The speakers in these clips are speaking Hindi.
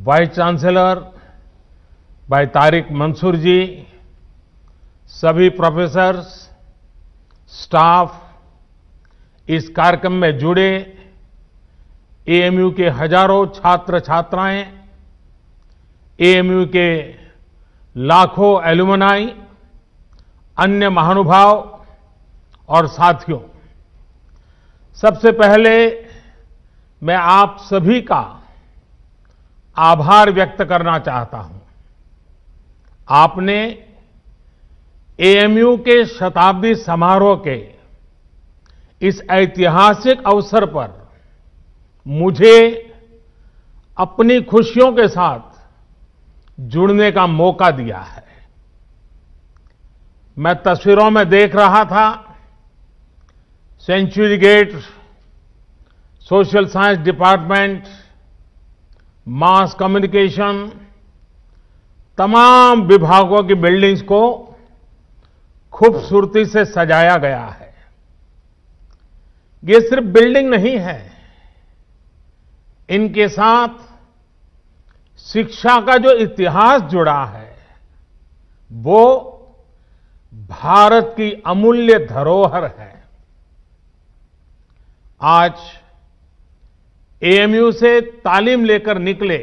वाइस चांसलर भाई तारिक मंसूर जी, सभी प्रोफेसर्स, स्टाफ, इस कार्यक्रम में जुड़े एएमयू के हजारों छात्र छात्राएं, एएमयू के लाखों एलुमनाई, अन्य महानुभाव और साथियों, सबसे पहले मैं आप सभी का आभार व्यक्त करना चाहता हूं। आपने एएमयू के शताब्दी समारोह के इस ऐतिहासिक अवसर पर मुझे अपनी खुशियों के साथ जुड़ने का मौका दिया है। मैं तस्वीरों में देख रहा था, century gate, social science department, mass communication, तमाम विभागों की बिल्डिंग्स को खूबसूरती से सजाया गया है। ये सिर्फ बिल्डिंग नहीं है, इनके साथ शिक्षा का जो इतिहास जुड़ा है वो भारत की अमूल्य धरोहर है। आज एएमयू से तालीम लेकर निकले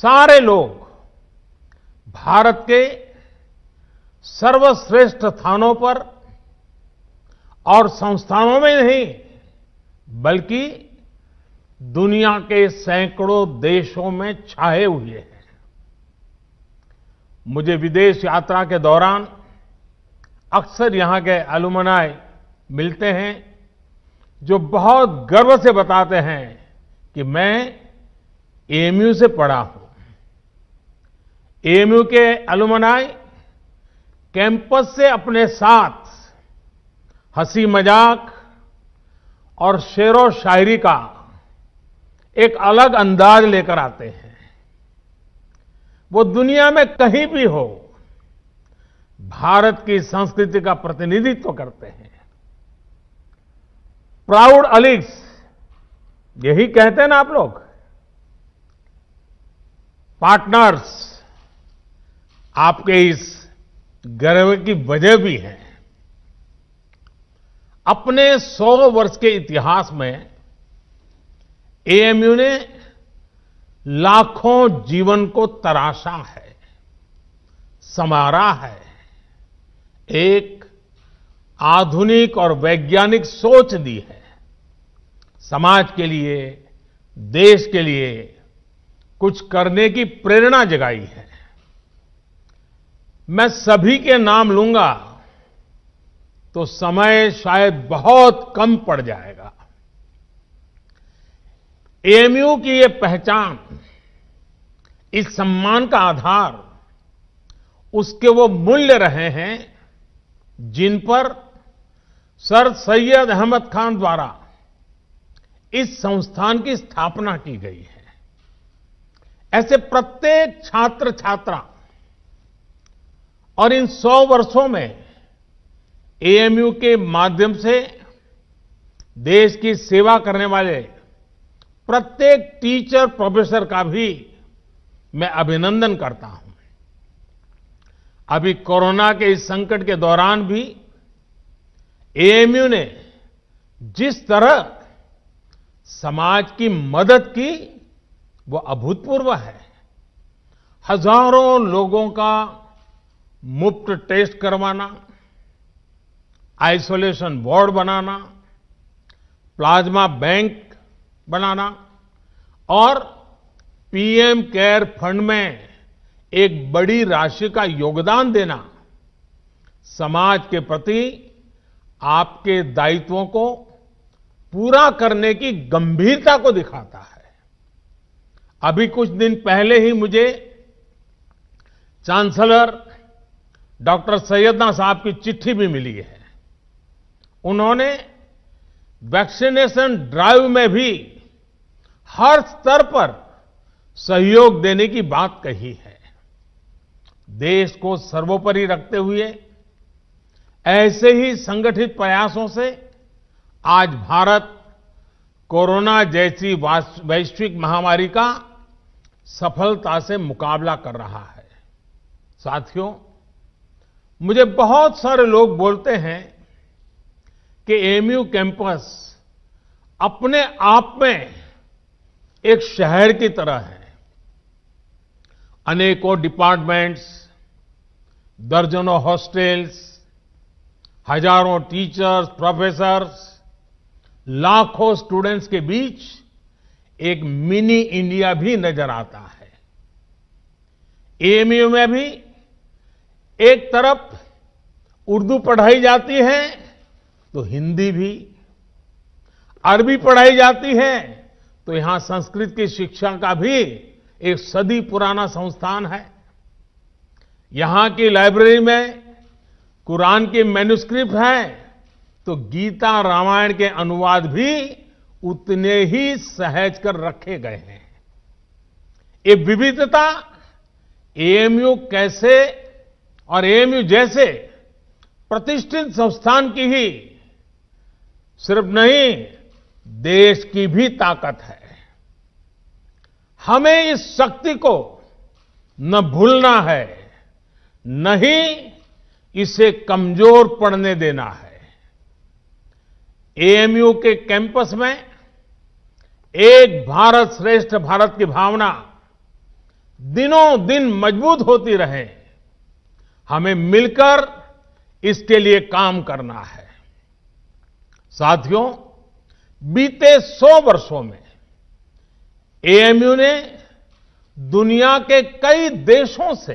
सारे लोग भारत के सर्वश्रेष्ठ स्थानों पर और संस्थानों में नहीं, बल्कि दुनिया के सैकड़ों देशों में छाए हुए हैं। मुझे विदेश यात्रा के दौरान अक्सर यहां के एलुमनाई मिलते हैं जो बहुत गर्व से बताते हैं कि मैं एएमयू से पढ़ा हूं। एएमयू के एलुमनाई कैंपस से अपने साथ हंसी मजाक और शेरो शायरी का एक अलग अंदाज लेकर आते हैं। वो दुनिया में कहीं भी हो, भारत की संस्कृति का प्रतिनिधित्व करते हैं। प्राउड अलीग्स, यही कहते हैं ना आप लोग। पार्टनर्स, आपके इस गर्व की वजह भी है। अपने 100 वर्ष के इतिहास में एएमयू ने लाखों जीवन को तराशा है, संवारा है, एक आधुनिक और वैज्ञानिक सोच दी है। समाज के लिए, देश के लिए कुछ करने की प्रेरणा जगाई है। मैं सभी के नाम लूंगा तो समय शायद बहुत कम पड़ जाएगा। एएमयू की ये पहचान, इस सम्मान का आधार उसके वो मूल्य रहे हैं जिन पर सर सैयद अहमद खान द्वारा इस संस्थान की स्थापना की गई है। ऐसे प्रत्येक छात्र छात्रा और इन 100 वर्षों में एएमयू के माध्यम से देश की सेवा करने वाले प्रत्येक टीचर प्रोफेसर का भी मैं अभिनंदन करता हूं। अभी कोरोना के इस संकट के दौरान भी एएमयू ने जिस तरह समाज की मदद की वो अभूतपूर्व है। हजारों लोगों का मुफ्त टेस्ट करवाना, आइसोलेशन वार्ड बनाना, प्लाज्मा बैंक बनाना और पीएम केयर फंड में एक बड़ी राशि का योगदान देना समाज के प्रति आपके दायित्वों को पूरा करने की गंभीरता को दिखाता है। अभी कुछ दिन पहले ही मुझे चांसलर डॉक्टर सैयदना साहब की चिट्ठी भी मिली है। उन्होंने वैक्सीनेशन ड्राइव में भी हर स्तर पर सहयोग देने की बात कही है। देश को सर्वोपरि रखते हुए ऐसे ही संगठित प्रयासों से आज भारत कोरोना जैसी वैश्विक महामारी का सफलता से मुकाबला कर रहा है। साथियों, मुझे बहुत सारे लोग बोलते हैं कि एएमयू कैंपस अपने आप में एक शहर की तरह है। अनेकों डिपार्टमेंट्स, दर्जनों हॉस्टल्स, हजारों टीचर्स, प्रोफेसर्स, लाखों स्टूडेंट्स के बीच एक मिनी इंडिया भी नजर आता है। एएमयू में भी एक तरफ उर्दू पढ़ाई जाती है तो हिंदी भी, अरबी पढ़ाई जाती है तो यहां संस्कृत की शिक्षा का भी एक सदी पुराना संस्थान है। यहां की लाइब्रेरी में कुरान की मैन्युस्क्रिप्ट है तो गीता रामायण के अनुवाद भी उतने ही सहज कर रखे गए हैं। ये विविधता एएमयू कैसे और एएमयू जैसे प्रतिष्ठित संस्थान की ही सिर्फ नहीं, देश की भी ताकत है। हमें इस शक्ति को न भूलना है, न ही इसे कमजोर पड़ने देना है। एएमयू के कैंपस में एक भारत श्रेष्ठ भारत की भावना दिनों दिन मजबूत होती रहे, हमें मिलकर इसके लिए काम करना है। साथियों, बीते 100 वर्षों में एएमयू ने दुनिया के कई देशों से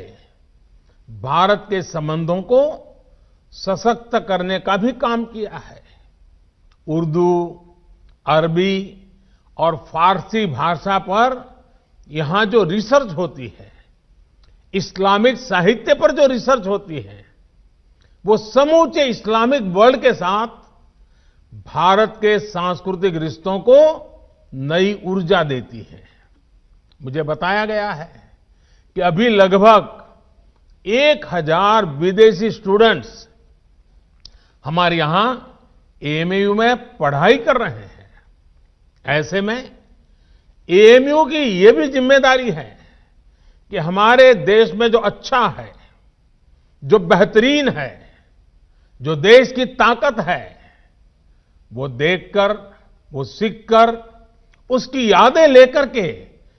भारत के संबंधों को सशक्त करने का भी काम किया है। उर्दू, अरबी और फारसी भाषा पर यहां जो रिसर्च होती है, इस्लामिक साहित्य पर जो रिसर्च होती है, वो समूचे इस्लामिक वर्ल्ड के साथ भारत के सांस्कृतिक रिश्तों को नई ऊर्जा देती है। मुझे बताया गया है कि अभी लगभग 1000 विदेशी स्टूडेंट्स हमारे यहां एएमयू में पढ़ाई कर रहे हैं। ऐसे में एएमयू की ये भी जिम्मेदारी है कि हमारे देश में जो अच्छा है, जो बेहतरीन है, जो देश की ताकत है, वो देखकर, वो सीखकर, उसकी यादें लेकर के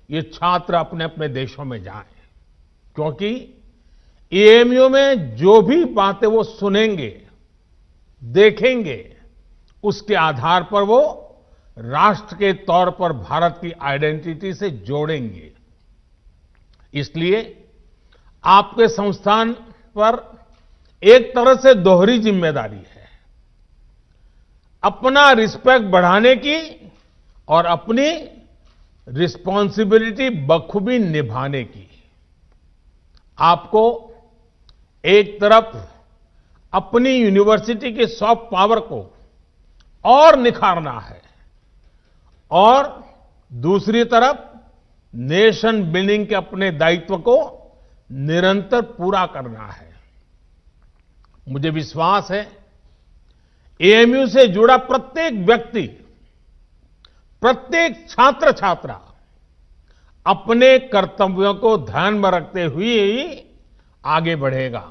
ये छात्र अपने अपने देशों में जाएं। क्योंकि एएमयू में जो भी बातें वो सुनेंगे, देखेंगे, उसके आधार पर वो राष्ट्र के तौर पर भारत की आइडेंटिटी से जोड़ेंगे। इसलिए आपके संस्थान पर एक तरह से दोहरी जिम्मेदारी है, अपना रिस्पेक्ट बढ़ाने की और अपनी रिस्पॉन्सिबिलिटी बखूबी निभाने की। आपको एक तरफ अपनी यूनिवर्सिटी की सॉफ्ट पावर को और निखारना है और दूसरी तरफ नेशन बिल्डिंग के अपने दायित्व को निरंतर पूरा करना है। मुझे विश्वास है एएमयू से जुड़ा प्रत्येक व्यक्ति, प्रत्येक छात्र छात्रा अपने कर्तव्यों को ध्यान में रखते हुए ही आगे बढ़ेगा।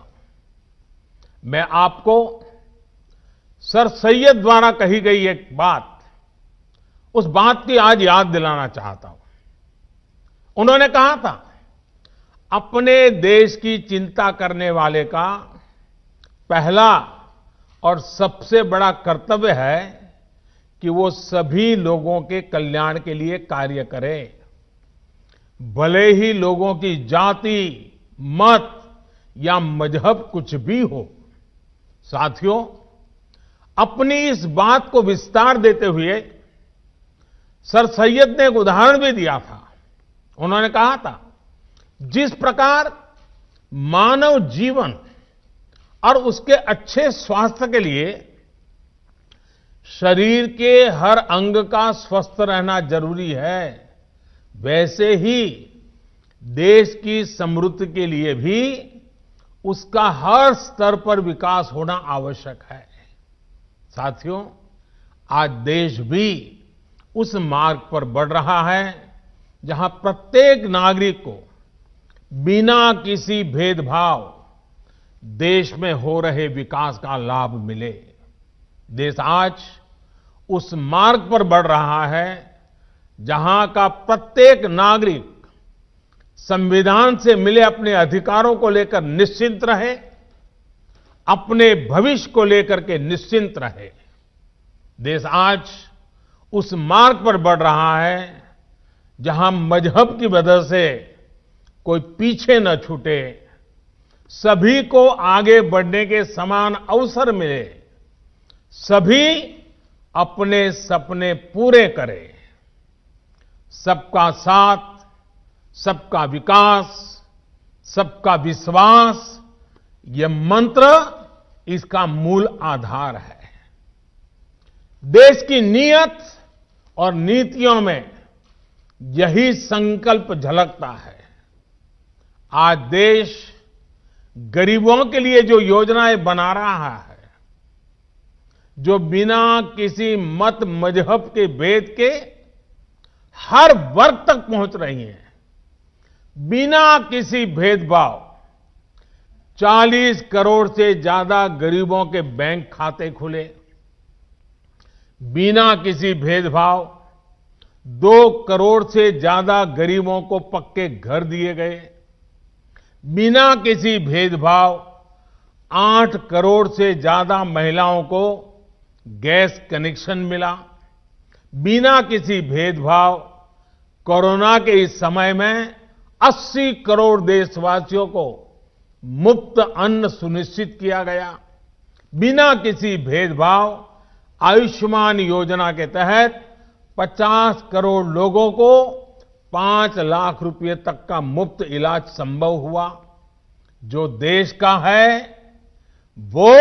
मैं आपको सर सैयद द्वारा कही गई एक बात, उस बात की आज याद दिलाना चाहता हूं। उन्होंने कहा था, अपने देश की चिंता करने वाले का पहला और सबसे बड़ा कर्तव्य है कि वो सभी लोगों के कल्याण के लिए कार्य करे, भले ही लोगों की जाति, मत या मजहब कुछ भी हो। साथियों, अपनी इस बात को विस्तार देते हुए सर सैयद ने एक उदाहरण भी दिया था। उन्होंने कहा था, जिस प्रकार मानव जीवन और उसके अच्छे स्वास्थ्य के लिए शरीर के हर अंग का स्वस्थ रहना जरूरी है, वैसे ही देश की समृद्धि के लिए भी उसका हर स्तर पर विकास होना आवश्यक है। साथियों, आज देश भी उस मार्ग पर बढ़ रहा है जहां प्रत्येक नागरिक को बिना किसी भेदभाव देश में हो रहे विकास का लाभ मिले। देश आज उस मार्ग पर बढ़ रहा है जहां का प्रत्येक नागरिक संविधान से मिले अपने अधिकारों को लेकर निश्चिंत रहे, अपने भविष्य को लेकर के निश्चिंत रहे। देश आज उस मार्ग पर बढ़ रहा है जहां मजहब की वजह से कोई पीछे न छूटे, सभी को आगे बढ़ने के समान अवसर मिले, सभी अपने सपने पूरे करें। सबका साथ, सबका विकास, सबका विश्वास, यह मंत्र इसका मूल आधार है। देश की नीयत और नीतियों में यही संकल्प झलकता है। आज देश गरीबों के लिए जो योजनाएं बना रहा है, जो बिना किसी मत मजहब के भेद के हर वर्ग तक पहुंच रही हैं, बिना किसी भेदभाव 40 करोड़ से ज्यादा गरीबों के बैंक खाते खुले, बिना किसी भेदभाव 2 करोड़ से ज्यादा गरीबों को पक्के घर दिए गए, बिना किसी भेदभाव 8 करोड़ से ज्यादा महिलाओं को गैस कनेक्शन मिला, बिना किसी भेदभाव कोरोना के इस समय में 80 करोड़ देशवासियों को मुफ्त अन्न सुनिश्चित किया गया, बिना किसी भेदभाव आयुष्मान योजना के तहत 50 करोड़ लोगों को 5 लाख रुपए तक का मुफ्त इलाज संभव हुआ। जो देश का है वो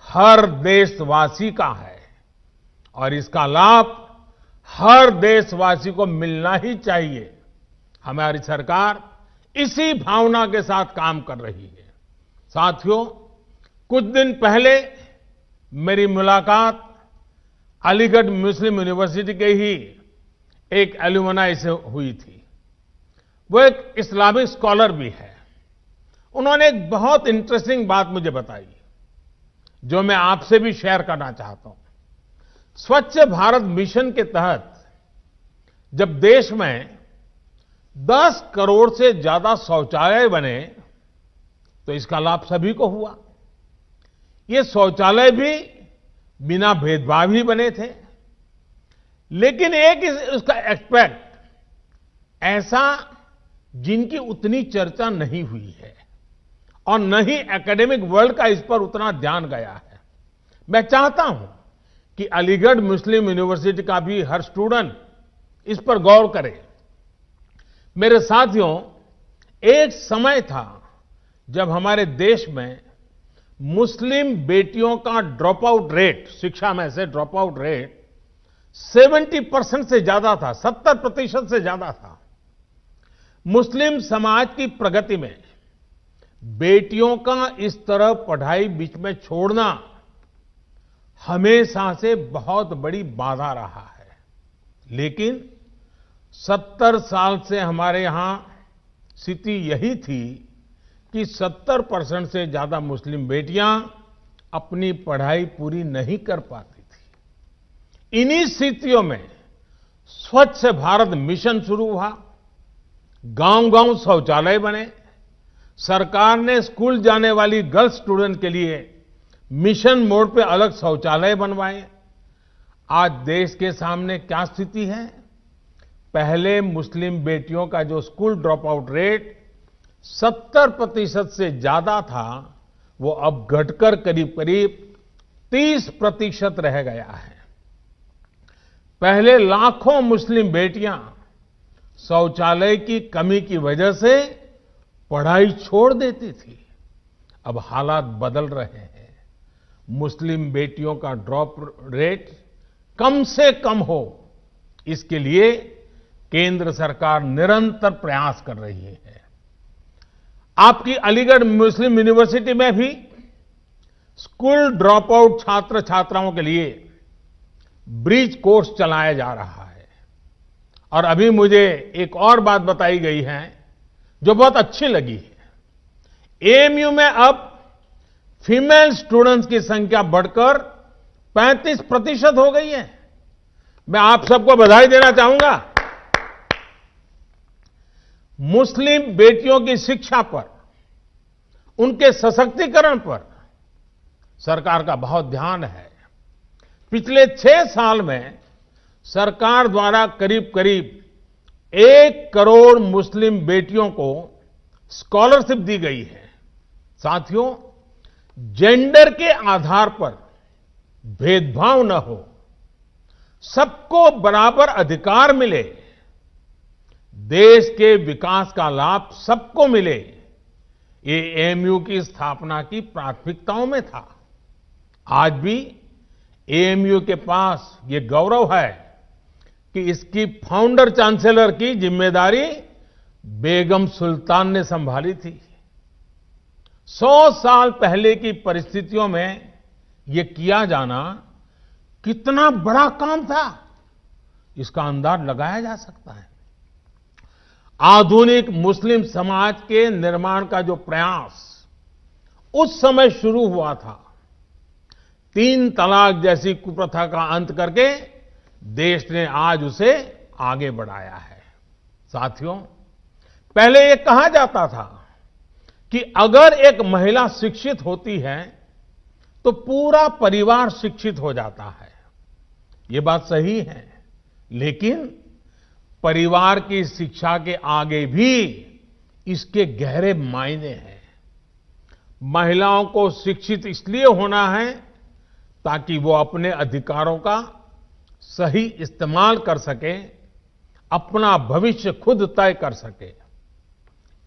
हर देशवासी का है और इसका लाभ हर देशवासी को मिलना ही चाहिए। हमारी सरकार इसी भावना के साथ काम कर रही है। साथियों, कुछ दिन पहले मेरी मुलाकात अलीगढ़ मुस्लिम यूनिवर्सिटी के ही एक एल्यूमनाई से हुई थी। वो एक इस्लामिक स्कॉलर भी है। उन्होंने एक बहुत इंटरेस्टिंग बात मुझे बताई जो मैं आपसे भी शेयर करना चाहता हूं। स्वच्छ भारत मिशन के तहत जब देश में 10 करोड़ से ज्यादा शौचालय बने तो इसका लाभ सभी को हुआ। ये शौचालय भी बिना भेदभाव ही बने थे, लेकिन एक उसका एस्पेक्ट ऐसा जिनकी उतनी चर्चा नहीं हुई है और न ही एकेडमिक वर्ल्ड का इस पर उतना ध्यान गया है। मैं चाहता हूं कि अलीगढ़ मुस्लिम यूनिवर्सिटी का भी हर स्टूडेंट इस पर गौर करे। मेरे साथियों, एक समय था जब हमारे देश में मुस्लिम बेटियों का ड्रॉप आउट रेट, शिक्षा में से ड्रॉप आउट रेट 70% से ज्यादा था, 70% से ज्यादा था। मुस्लिम समाज की प्रगति में बेटियों का इस तरह पढ़ाई बीच में छोड़ना हमेशा से बहुत बड़ी बाधा रहा है। लेकिन 70 साल से हमारे यहां स्थिति यही थी कि 70% से ज्यादा मुस्लिम बेटियां अपनी पढ़ाई पूरी नहीं कर पाती थी। इन्हीं स्थितियों में स्वच्छ भारत मिशन शुरू हुआ, गांव-गांव शौचालय बने, सरकार ने स्कूल जाने वाली गर्ल्स स्टूडेंट के लिए मिशन मोड पे अलग शौचालय बनवाए। आज देश के सामने क्या स्थिति है? पहले मुस्लिम बेटियों का जो स्कूल ड्रॉप आउट रेट 70% से ज्यादा था, वो अब घटकर करीब करीब 30% रह गया है। पहले लाखों मुस्लिम बेटियां शौचालय की कमी की वजह से पढ़ाई छोड़ देती थी। अब हालात बदल रहे हैं। मुस्लिम बेटियों का ड्रॉप रेट कम से कम हो, इसके लिए केंद्र सरकार निरंतर प्रयास कर रही है। आपकी अलीगढ़ मुस्लिम यूनिवर्सिटी में भी स्कूल ड्रॉप आउट छात्र छात्राओं के लिए ब्रिज कोर्स चलाया जा रहा है और अभी मुझे एक और बात बताई गई है जो बहुत अच्छी लगी है। एएमयू में अब फीमेल स्टूडेंट्स की संख्या बढ़कर 35% हो गई है। मैं आप सबको बधाई देना चाहूंगा। मुस्लिम बेटियों की शिक्षा पर, उनके सशक्तिकरण पर सरकार का बहुत ध्यान है। पिछले 6 साल में सरकार द्वारा करीब करीब 1 करोड़ मुस्लिम बेटियों को स्कॉलरशिप दी गई है। साथियों, जेंडर के आधार पर भेदभाव न हो, सबको बराबर अधिकार मिले, देश के विकास का लाभ सबको मिले, ये एएमयू की स्थापना की प्राथमिकताओं में था। आज भी एएमयू के पास ये गौरव है कि इसकी फाउंडर चांसलर की जिम्मेदारी बेगम सुल्तान ने संभाली थी। 100 साल पहले की परिस्थितियों में ये किया जाना कितना बड़ा काम था, इसका अंदाज लगाया जा सकता है। आधुनिक मुस्लिम समाज के निर्माण का जो प्रयास उस समय शुरू हुआ था, 3 तलाक जैसी कुप्रथा का अंत करके देश ने आज उसे आगे बढ़ाया है। साथियों, पहले ये कहा जाता था कि अगर एक महिला शिक्षित होती है तो पूरा परिवार शिक्षित हो जाता है। ये बात सही है, लेकिन परिवार की शिक्षा के आगे भी इसके गहरे मायने हैं। महिलाओं को शिक्षित इसलिए होना है ताकि वो अपने अधिकारों का सही इस्तेमाल कर सके, अपना भविष्य खुद तय कर सके।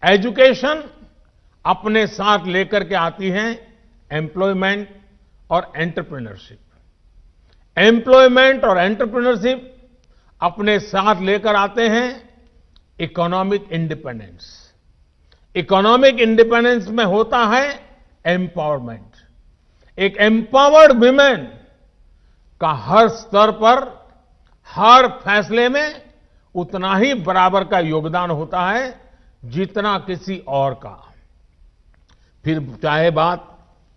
एजुकेशन अपने साथ लेकर के आती है एम्प्लॉयमेंट और एंटरप्रेन्योरशिप। एम्प्लॉयमेंट और एंटरप्रेन्योरशिप अपने साथ लेकर आते हैं इकोनॉमिक इंडिपेंडेंस। इकोनॉमिक इंडिपेंडेंस में होता है एम्पावरमेंट। एक एम्पावर्ड वुमेन का हर स्तर पर, हर फैसले में उतना ही बराबर का योगदान होता है जितना किसी और का। फिर चाहे बात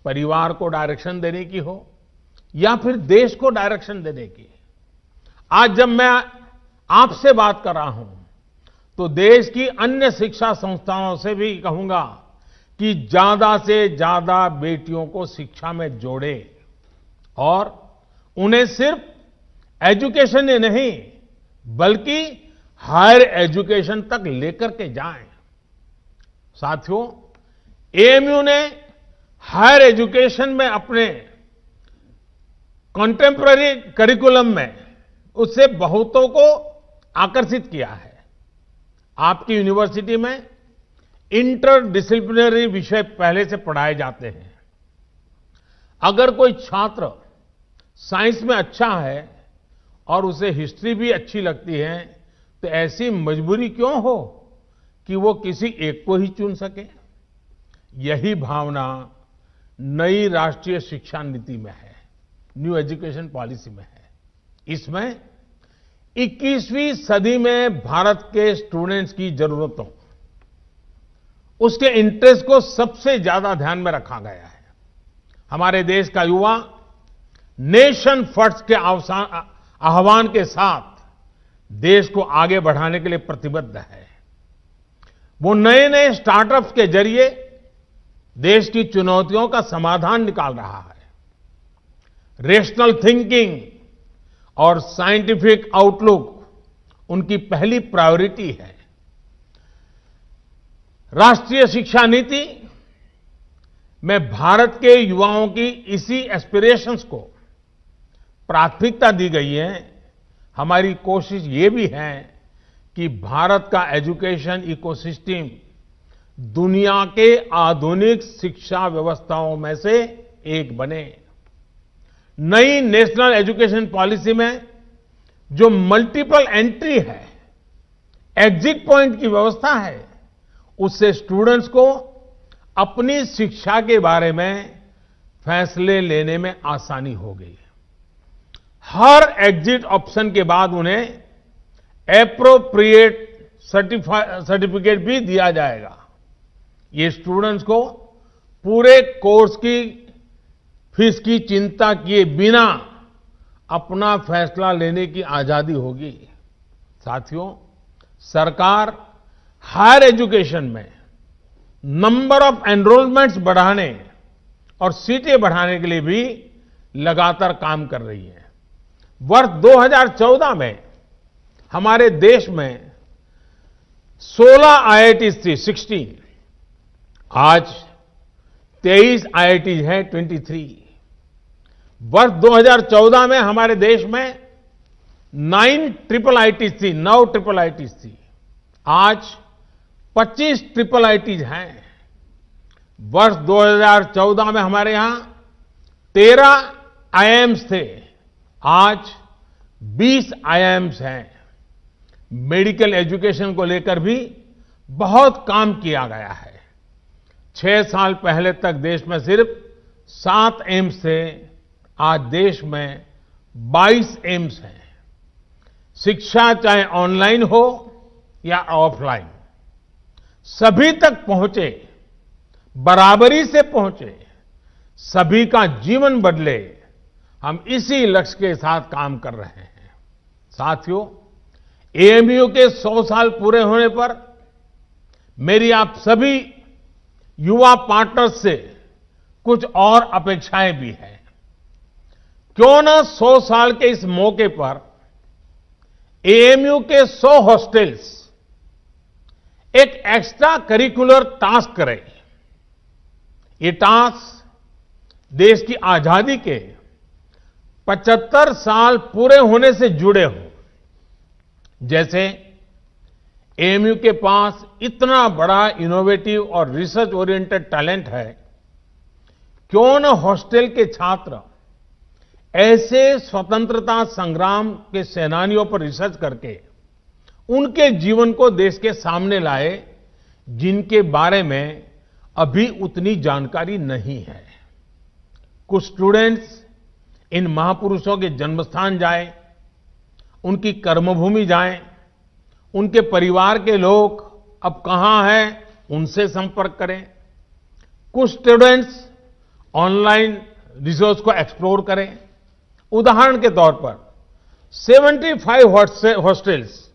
परिवार को डायरेक्शन देने की हो या फिर देश को डायरेक्शन देने की। आज जब मैं आपसे बात कर रहा हूं तो देश की अन्य शिक्षा संस्थाओं से भी कहूंगा कि ज्यादा से ज्यादा बेटियों को शिक्षा में जोड़े और उन्हें सिर्फ एजुकेशन ही नहीं बल्कि हायर एजुकेशन तक लेकर के जाएं। साथियों, एएमयू ने हायर एजुकेशन में अपने कंटेम्पररी करिकुलम में उससे बहुतों को आकर्षित किया है। आपकी यूनिवर्सिटी में इंटर डिसिप्लिनरी विषय पहले से पढ़ाए जाते हैं। अगर कोई छात्र साइंस में अच्छा है और उसे हिस्ट्री भी अच्छी लगती है तो ऐसी मजबूरी क्यों हो कि वो किसी एक को ही चुन सके। यही भावना नई राष्ट्रीय शिक्षा नीति में है, न्यू एजुकेशन पॉलिसी में है। इसमें 21वीं सदी में भारत के स्टूडेंट्स की जरूरतों, उसके इंटरेस्ट को सबसे ज्यादा ध्यान में रखा गया है। हमारे देश का युवा नेशन फर्स्ट के आह्वान के साथ देश को आगे बढ़ाने के लिए प्रतिबद्ध है। वो नए नए स्टार्टअप्स के जरिए देश की चुनौतियों का समाधान निकाल रहा है। रेशनल थिंकिंग और साइंटिफिक आउटलुक उनकी पहली प्रायोरिटी है। राष्ट्रीय शिक्षा नीति में भारत के युवाओं की इसी एस्पिरेशंस को प्राथमिकता दी गई है। हमारी कोशिश ये भी है कि भारत का एजुकेशन इकोसिस्टम दुनिया के आधुनिक शिक्षा व्यवस्थाओं में से एक बने। नई नेशनल एजुकेशन पॉलिसी में जो मल्टीपल एंट्री है, एग्जिट पॉइंट की व्यवस्था है, उससे स्टूडेंट्स को अपनी शिक्षा के बारे में फैसले लेने में आसानी हो गई। हर एग्जिट ऑप्शन के बाद उन्हें एप्रोप्रिएट सर्टिफिकेट भी दिया जाएगा। ये स्टूडेंट्स को पूरे कोर्स की फीस की चिंता किए बिना अपना फैसला लेने की आजादी होगी। साथियों, सरकार हायर एजुकेशन में नंबर ऑफ एनरोलमेंट्स बढ़ाने और सीटें बढ़ाने के लिए भी लगातार काम कर रही है। वर्ष 2014 में हमारे देश में 16 आईआईटीज थी, 16। आज 23 आईआईटीज हैं, 23। वर्ष 2014 में हमारे देश में 9 ट्रिपल आईटीज थी, 9 ट्रिपल आईटीज थी। आज 25 ट्रिपल आईटीज हैं। वर्ष 2014 में हमारे यहां 13 आईआईएम्स थे, आज 20 आईआईएम्स हैं। मेडिकल एजुकेशन को लेकर भी बहुत काम किया गया है। 6 साल पहले तक देश में सिर्फ 7 एम्स थे, आज देश में 22 एम्स हैं। शिक्षा चाहे ऑनलाइन हो या ऑफलाइन, सभी तक पहुंचे, बराबरी से पहुंचे, सभी का जीवन बदले, हम इसी लक्ष्य के साथ काम कर रहे हैं। साथियों, एएमयू के 100 साल पूरे होने पर मेरी आप सभी युवा पार्टनर्स से कुछ और अपेक्षाएं भी हैं। क्यों न 100 साल के इस मौके पर एएमयू के 100 हॉस्टल्स एक एक्स्ट्रा करिकुलर टास्क करें। ये टास्क देश की आजादी के 75 साल पूरे होने से जुड़े हों। जैसे एएमयू के पास इतना बड़ा इनोवेटिव और रिसर्च ओरिएंटेड टैलेंट है, क्यों न हॉस्टल के छात्र ऐसे स्वतंत्रता संग्राम के सेनानियों पर रिसर्च करके उनके जीवन को देश के सामने लाए, जिनके बारे में अभी उतनी जानकारी नहीं है। कुछ स्टूडेंट्स इन महापुरुषों के जन्मस्थान जाएं, उनकी कर्मभूमि जाएं, उनके परिवार के लोग अब कहां हैं, उनसे संपर्क करें। कुछ स्टूडेंट्स ऑनलाइन रिसोर्स को एक्सप्लोर करें। उदाहरण के तौर पर 75 हॉस्टल्स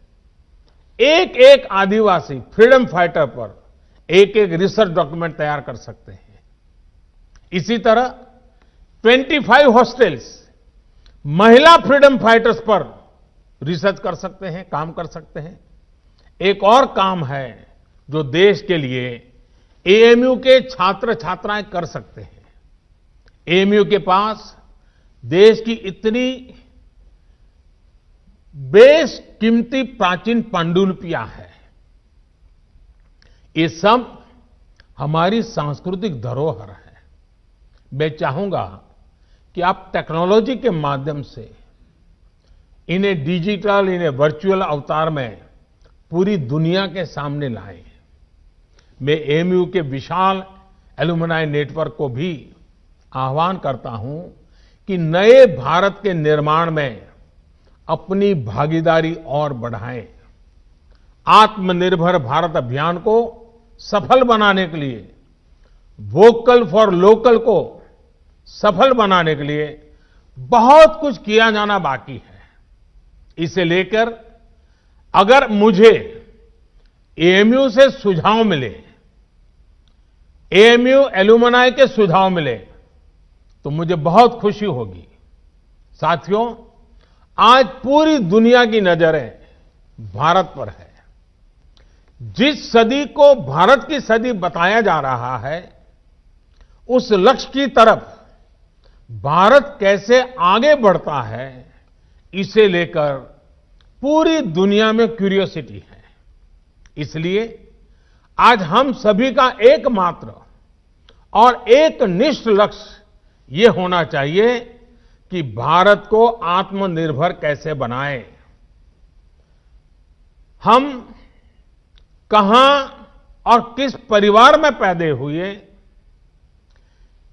एक एक आदिवासी फ्रीडम फाइटर पर एक एक रिसर्च डॉक्यूमेंट तैयार कर सकते हैं। इसी तरह 25 हॉस्टल्स महिला फ्रीडम फाइटर्स पर रिसर्च कर सकते हैं, काम कर सकते हैं। एक और काम है जो देश के लिए एएमयू के छात्र छात्राएं कर सकते हैं। एएमयू के पास देश की इतनी बेशकीमती प्राचीन पांडुलिपियां हैं। ये सब हमारी सांस्कृतिक धरोहर है। मैं चाहूंगा कि आप टेक्नोलॉजी के माध्यम से इन्हें डिजिटल, इन्हें वर्चुअल अवतार में पूरी दुनिया के सामने लाएं। मैं एएमयू के विशाल एलुमनाई नेटवर्क को भी आह्वान करता हूं कि नए भारत के निर्माण में अपनी भागीदारी और बढ़ाएं। आत्मनिर्भर भारत अभियान को सफल बनाने के लिए, वोकल फॉर लोकल को सफल बनाने के लिए बहुत कुछ किया जाना बाकी है। इसे लेकर अगर मुझे एएमयू से सुझाव मिले, एएमयू एलुमनाई के सुझाव मिले, तो मुझे बहुत खुशी होगी। साथियों, आज पूरी दुनिया की नजरें भारत पर है। जिस सदी को भारत की सदी बताया जा रहा है, उस लक्ष्य की तरफ भारत कैसे आगे बढ़ता है, इसे लेकर पूरी दुनिया में क्यूरियोसिटी है। इसलिए आज हम सभी का एकमात्र और एक निष्ठ लक्ष्य ये होना चाहिए कि भारत को आत्मनिर्भर कैसे बनाएं। हम कहां और किस परिवार में पैदा हुए,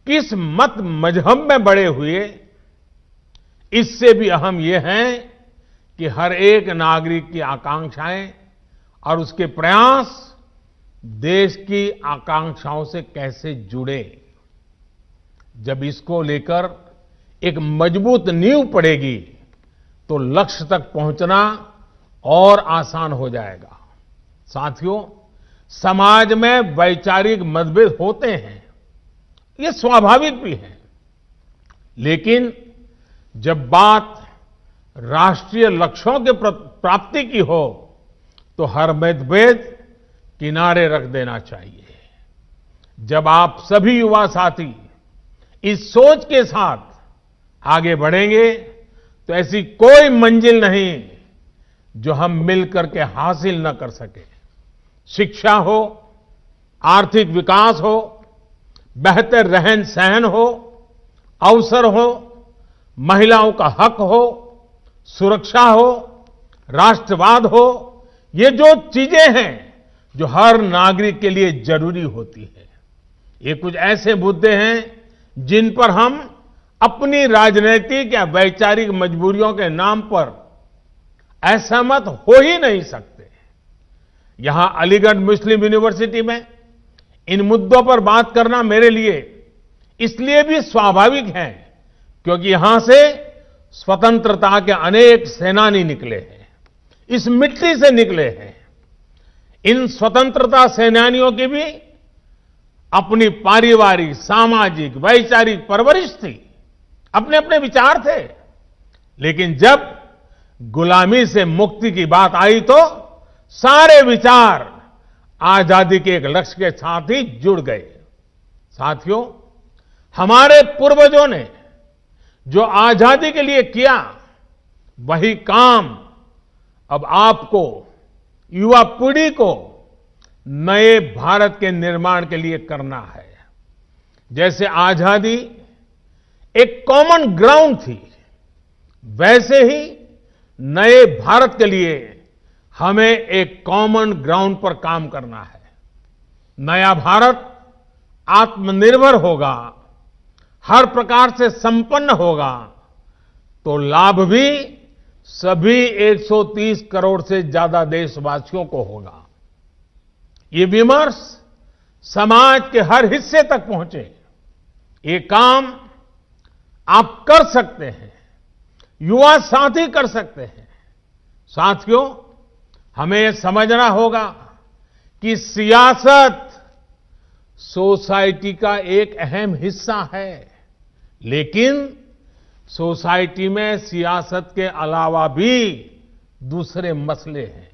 किस मत मजहब में बड़े हुए, इससे भी अहम यह है कि हर एक नागरिक की आकांक्षाएं और उसके प्रयास देश की आकांक्षाओं से कैसे जुड़े। जब इसको लेकर एक मजबूत नींव पड़ेगी तो लक्ष्य तक पहुंचना और आसान हो जाएगा। साथियों, समाज में वैचारिक मतभेद होते हैं, ये स्वाभाविक भी है, लेकिन जब बात राष्ट्रीय लक्ष्यों के प्राप्ति की हो तो हर मतभेद किनारे रख देना चाहिए। जब आप सभी युवा साथी इस सोच के साथ आगे बढ़ेंगे तो ऐसी कोई मंजिल नहीं जो हम मिलकर के हासिल न कर सके। शिक्षा हो, आर्थिक विकास हो, बेहतर रहन सहन हो, अवसर हो, महिलाओं का हक हो, सुरक्षा हो, राष्ट्रवाद हो, ये जो चीजें हैं जो हर नागरिक के लिए जरूरी होती है, ये कुछ ऐसे मुद्दे हैं जिन पर हम अपनी राजनीतिक या वैचारिक मजबूरियों के नाम पर असहमत हो ही नहीं सकते। यहां अलीगढ़ मुस्लिम यूनिवर्सिटी में इन मुद्दों पर बात करना मेरे लिए इसलिए भी स्वाभाविक है क्योंकि यहां से स्वतंत्रता के अनेक सेनानी निकले हैं, इस मिट्टी से निकले हैं। इन स्वतंत्रता सेनानियों की भी अपनी पारिवारिक, सामाजिक, वैचारिक परवरिश थी, अपने अपने विचार थे, लेकिन जब गुलामी से मुक्ति की बात आई तो सारे विचार आजादी के एक लक्ष्य के साथ ही जुड़ गए। साथियों, हमारे पूर्वजों ने जो आजादी के लिए किया वही काम अब आपको, युवा पीढ़ी को नए भारत के निर्माण के लिए करना है। जैसे आजादी एक कॉमन ग्राउंड थी, वैसे ही नए भारत के लिए हमें एक कॉमन ग्राउंड पर काम करना है। नया भारत आत्मनिर्भर होगा, हर प्रकार से संपन्न होगा तो लाभ भी सभी 130 करोड़ से ज्यादा देशवासियों को होगा। ये विमर्श समाज के हर हिस्से तक पहुंचे, ये काम आप कर सकते हैं, युवा साथी कर सकते हैं। साथियों, हमें यह समझना होगा कि सियासत सोसाइटी का एक अहम हिस्सा है, लेकिन सोसाइटी में सियासत के अलावा भी दूसरे मसले हैं।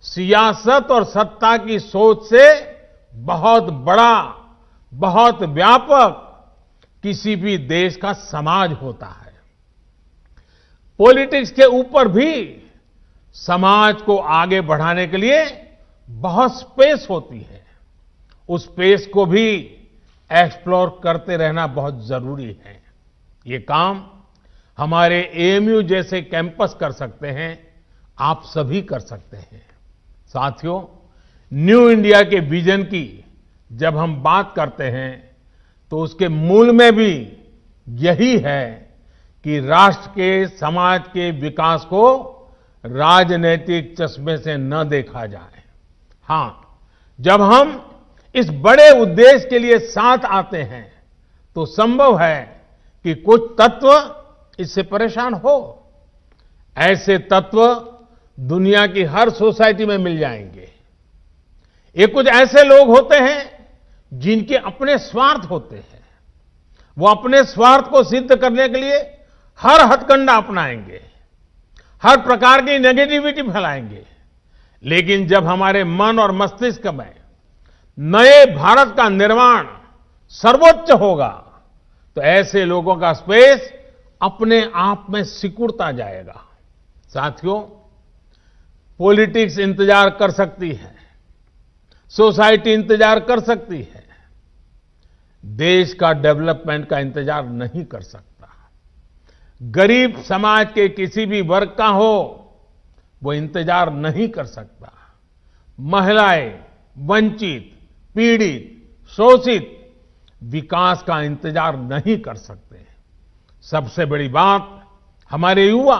सियासत और सत्ता की सोच से बहुत बड़ा, बहुत व्यापक किसी भी देश का समाज होता है। पॉलिटिक्स के ऊपर भी समाज को आगे बढ़ाने के लिए बहुत स्पेस होती है, उस स्पेस को भी एक्सप्लोर करते रहना बहुत जरूरी है। ये काम हमारे एएमयू जैसे कैंपस कर सकते हैं, आप सभी कर सकते हैं। साथियों, न्यू इंडिया के विजन की जब हम बात करते हैं तो उसके मूल में भी यही है कि राष्ट्र के, समाज के विकास को राजनीतिक चश्मे से न देखा जाए। हां, जब हम इस बड़े उद्देश्य के लिए साथ आते हैं तो संभव है कि कुछ तत्व इससे परेशान हो। ऐसे तत्व दुनिया की हर सोसाइटी में मिल जाएंगे। ये कुछ ऐसे लोग होते हैं जिनके अपने स्वार्थ होते हैं, वो अपने स्वार्थ को सिद्ध करने के लिए हर हथकंडा अपनाएंगे, हर प्रकार की नेगेटिविटी फैलाएंगे। लेकिन जब हमारे मन और मस्तिष्क में नए भारत का निर्माण सर्वोच्च होगा तो ऐसे लोगों का स्पेस अपने आप में सिकुड़ता जाएगा। साथियों, पॉलिटिक्स इंतजार कर सकती है, सोसाइटी इंतजार कर सकती है, देश का डेवलपमेंट का इंतजार नहीं कर सकता। गरीब समाज के किसी भी वर्ग का हो वो इंतजार नहीं कर सकता। महिलाएं, वंचित, पीड़ित, शोषित विकास का इंतजार नहीं कर सकते। सबसे बड़ी बात, हमारे युवा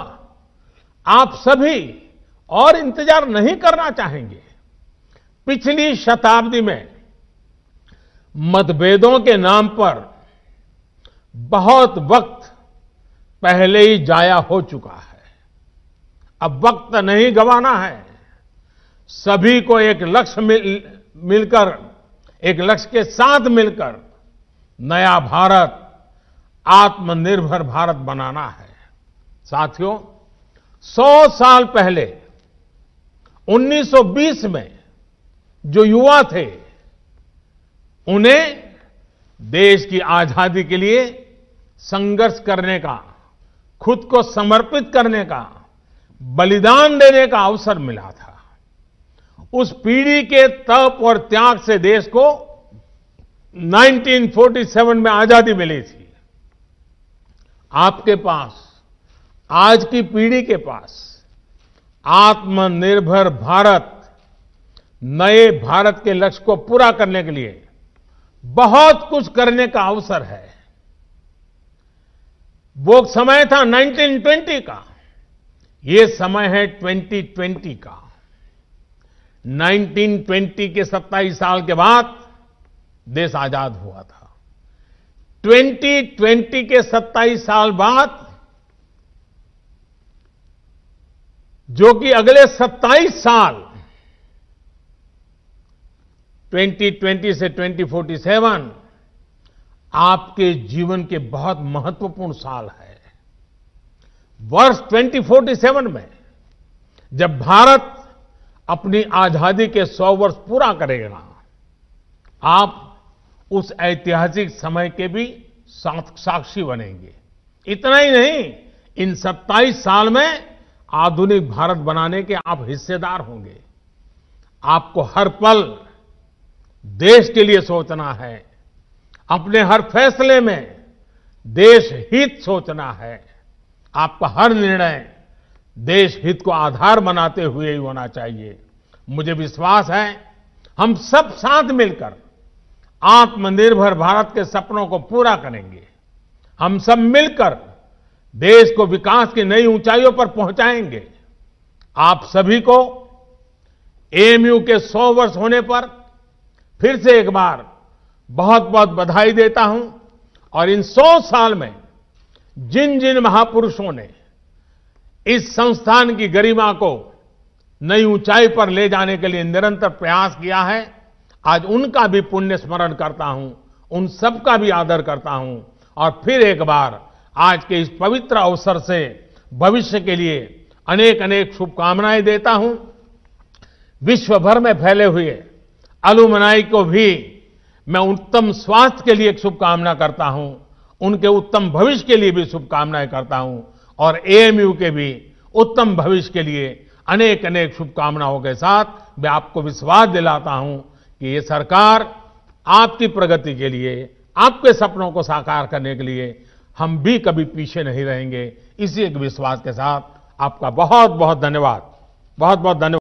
आप सभी और इंतजार नहीं करना चाहेंगे। पिछली शताब्दी में मतभेदों के नाम पर बहुत वक्त पहले ही जाया हो चुका है। अब वक्त नहीं गंवाना है। सभी को एक लक्ष्य मिलकर, एक लक्ष्य के साथ मिलकर नया भारत, आत्मनिर्भर भारत बनाना है। साथियों, 100 साल पहले 1920 में जो युवा थे, उन्हें देश की आजादी के लिए संघर्ष करने का, खुद को समर्पित करने का, बलिदान देने का अवसर मिला था। उस पीढ़ी के तप और त्याग से देश को 1947 में आजादी मिली थी। आपके पास, आज की पीढ़ी के पास आत्मनिर्भर भारत, नए भारत के लक्ष्य को पूरा करने के लिए बहुत कुछ करने का अवसर है। वो समय था 1920 का, ये समय है 2020 का। 1920 के 27 साल के बाद देश आजाद हुआ था। 2020 के 27 साल बाद, जो कि अगले 27 साल 2020 से 2047 आपके जीवन के बहुत महत्वपूर्ण साल है। वर्ष 2047 में जब भारत अपनी आजादी के 100 वर्ष पूरा करेगा, आप उस ऐतिहासिक समय के भी साक्षी बनेंगे। इतना ही नहीं, इन 27 साल में आधुनिक भारत बनाने के आप हिस्सेदार होंगे। आपको हर पल देश के लिए सोचना है। अपने हर फैसले में देश हित सोचना है। आपका हर निर्णय देश हित को आधार बनाते हुए ही होना चाहिए। मुझे विश्वास है, हम सब साथ मिलकर आत्मनिर्भर भारत के सपनों को पूरा करेंगे। हम सब मिलकर देश को विकास की नई ऊंचाइयों पर पहुंचाएंगे। आप सभी को एएमयू के 100 वर्ष होने पर फिर से एक बार बहुत बहुत बधाई देता हूं। और इन 100 साल में जिन जिन महापुरुषों ने इस संस्थान की गरिमा को नई ऊंचाई पर ले जाने के लिए निरंतर प्रयास किया है, आज उनका भी पुण्य स्मरण करता हूं, उन सबका भी आदर करता हूं। और फिर एक बार आज के इस पवित्र अवसर से भविष्य के लिए अनेक अनेक शुभकामनाएं देता हूं। विश्व भर में फैले हुए अलुमनाई को भी मैं उत्तम स्वास्थ्य के लिए एक शुभकामना करता हूं, उनके उत्तम भविष्य के लिए भी शुभकामनाएं करता हूं। और एएमयू के भी उत्तम भविष्य के लिए अनेक अनेक शुभकामनाओं के साथ मैं आपको विश्वास दिलाता हूं कि ये सरकार आपकी प्रगति के लिए, आपके सपनों को साकार करने के लिए हम भी कभी पीछे नहीं रहेंगे। इसी एक विश्वास के साथ आपका बहुत बहुत धन्यवाद। बहुत बहुत धन्यवाद।